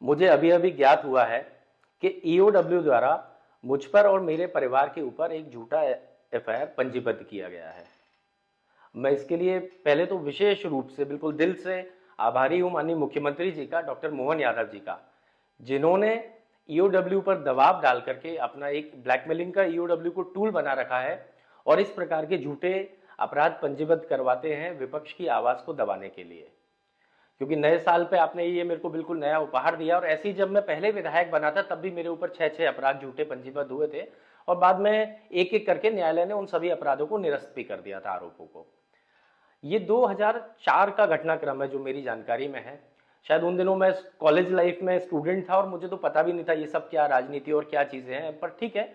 मुझे अभी अभी ज्ञात हुआ है कि ईओडब्ल्यू द्वारा मुझ पर और मेरे परिवार के ऊपर एक झूठा एफआईआर पंजीबद्ध किया गया है। मैं इसके लिए पहले तो विशेष रूप से बिल्कुल दिल से आभारी हूं माननीय मुख्यमंत्री जी का, डॉक्टर मोहन यादव जी का, जिन्होंने ईओडब्ल्यू पर दबाव डाल करके अपना एक ब्लैकमेलिंग का ईओडब्ल्यू को टूल बना रखा है और इस प्रकार के झूठे अपराध पंजीबद्ध करवाते हैं विपक्ष की आवाज को दबाने के लिए। क्योंकि नए साल पे आपने ये मेरे को बिल्कुल नया उपहार दिया, और ऐसे ही जब मैं पहले विधायक बना था तब भी मेरे ऊपर 6 अपराध झूठे पंजीबद्ध हुए थे और बाद में एक एक करके न्यायालय ने उन सभी अपराधों को निरस्त भी कर दिया था, आरोपों को। ये 2004 का घटनाक्रम है जो मेरी जानकारी में है। शायद उन दिनों मैं कॉलेज लाइफ में स्टूडेंट था और मुझे तो पता भी नहीं था ये सब क्या राजनीति और क्या चीजें हैं, पर ठीक है,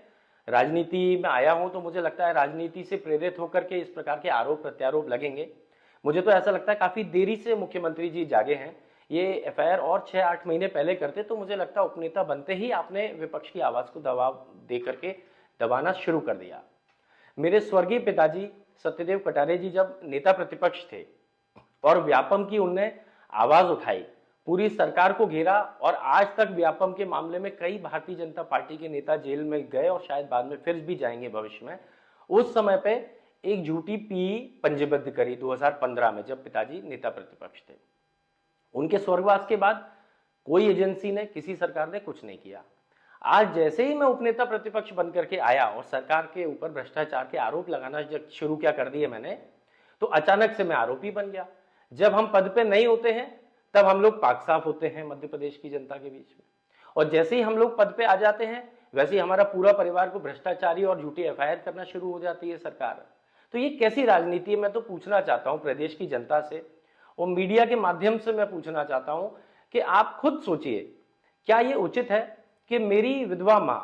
राजनीति में आया हूं तो मुझे लगता है राजनीति से प्रेरित होकर के इस प्रकार के आरोप प्रत्यारोप लगेंगे। मुझे तो ऐसा लगता है काफी देरी से मुख्यमंत्री जी जागे हैं। ये एफआईआर और 6-8 महीने पहले करते तो मुझे लगता है उपनेता बनते ही आपने विपक्ष की आवाज को दबाव दे करके दबाना शुरू कर दिया। मेरे स्वर्गीय पिताजी सत्यदेव कटारे जी जब नेता प्रतिपक्ष थे और व्यापम की उनने आवाज उठाई, पूरी सरकार को घेरा, और आज तक व्यापम के मामले में कई भारतीय जनता पार्टी के नेता जेल में गए और शायद बाद में फिर भी जाएंगे भविष्य में। उस समय पे एक झूठी पी पंजीबद्ध करी 2015 में जब पिताजी नेता प्रतिपक्ष थे। उनके स्वर्गवास के बाद कोई एजेंसी ने, किसी सरकार ने कुछ नहीं किया। आज जैसे ही मैं उपनेता प्रतिपक्ष बनकर के आया और सरकार के ऊपर भ्रष्टाचार के आरोप लगाना जब शुरू क्या कर दिए मैंने, तो अचानक से मैं आरोपी बन गया। जब हम पद पे नहीं होते हैं तब हम लोग पाक साफ होते हैं मध्य प्रदेश की जनता के बीच में, और जैसे ही हम लोग पद पे आ जाते हैं वैसे ही हमारा पूरा परिवार को भ्रष्टाचारी और झूठी एफआईआर करना शुरू हो जाती है सरकार। तो ये कैसी राजनीति है? मैं तो पूछना चाहता हूं प्रदेश की जनता से और मीडिया के माध्यम से मैं पूछना चाहता हूं कि आप खुद सोचिए, क्या ये उचित है कि मेरी विधवा मां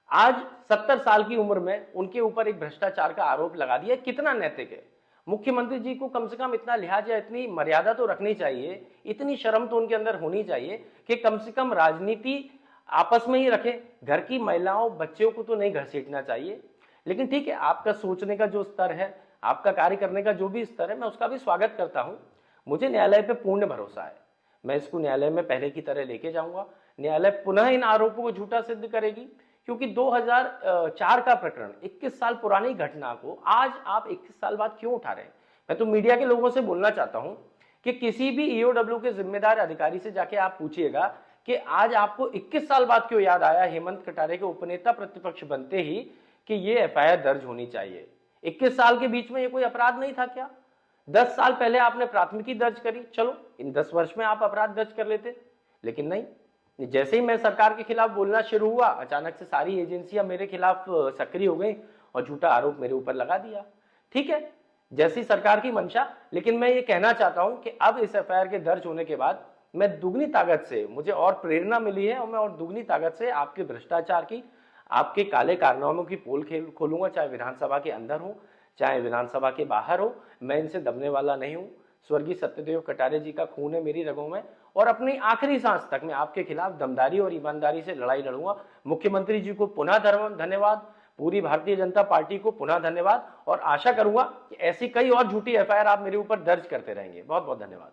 आज 70 साल की उम्र में उनके ऊपर एक भ्रष्टाचार का आरोप लगा दिया? कितना नैतिक है? मुख्यमंत्री जी को कम से कम इतना लिहाज या इतनी मर्यादा तो रखनी चाहिए, इतनी शर्म तो उनके अंदर होनी चाहिए कि कम से कम राजनीति आपस में ही रखें, घर की महिलाओं बच्चों को तो नहीं घसीटना चाहिए। लेकिन ठीक है, आपका सोचने का जो स्तर है, आपका कार्य करने का जो भी स्तर है, मैं उसका भी स्वागत करता हूं। मुझे न्यायालय पे पूर्ण भरोसा है, मैं इसको न्यायालय में पहले की तरह लेके जाऊंगा। न्यायालय पुनः इन आरोपों को झूठा सिद्ध करेगी, क्योंकि 2004 का प्रकरण 21 साल पुरानी घटना को आज आप 21 साल बाद क्यों उठा रहे हैं? मैं तो मीडिया के लोगों से बोलना चाहता हूं कि किसी भी ईओडब्ल्यू के जिम्मेदार अधिकारी से जाके आप पूछिएगा कि आज आपको 21 साल बाद क्यों याद आया हेमंत कटारे के उपनेता प्रतिपक्ष बनते ही कि ये एफआईआर दर्ज होनी चाहिए। 21 साल के बीच में ये कोई अपराध नहीं था क्या? 10 साल पहले आपने प्राथमिकी दर्ज करी, चलो इन 10 वर्ष में आप अपराध दर्ज कर लेते, लेकिन नहीं। जैसे ही मैं सरकार के खिलाफ बोलना शुरू हुआ, अचानक से सारी एजेंसियां मेरे खिलाफ सक्रिय हो गई और झूठा आरोप मेरे ऊपर लगा दिया। ठीक है, जैसी सरकार की मंशा, लेकिन मैं ये कहना चाहता हूं कि अब इस एफआईआर के दर्ज होने के बाद मैं दुगनी ताकत से, मुझे और प्रेरणा मिली है और मैं और दुगनी ताकत से आपके भ्रष्टाचार की, आपके काले कारनामों की पोल खोलूंगा, चाहे विधानसभा के अंदर हो चाहे विधानसभा के बाहर हो। मैं इनसे दबने वाला नहीं हूं। स्वर्गीय सत्यदेव कटारे जी का खून है मेरी रगों में, और अपनी आखिरी सांस तक मैं आपके खिलाफ दमदारी और ईमानदारी से लड़ाई लड़ूंगा। मुख्यमंत्री जी को पुनः धन्यवाद, पूरी भारतीय जनता पार्टी को पुनः धन्यवाद, और आशा करूंगा कि ऐसी कई और झूठी एफआईआर आप मेरे ऊपर दर्ज करते रहेंगे। बहुत बहुत धन्यवाद।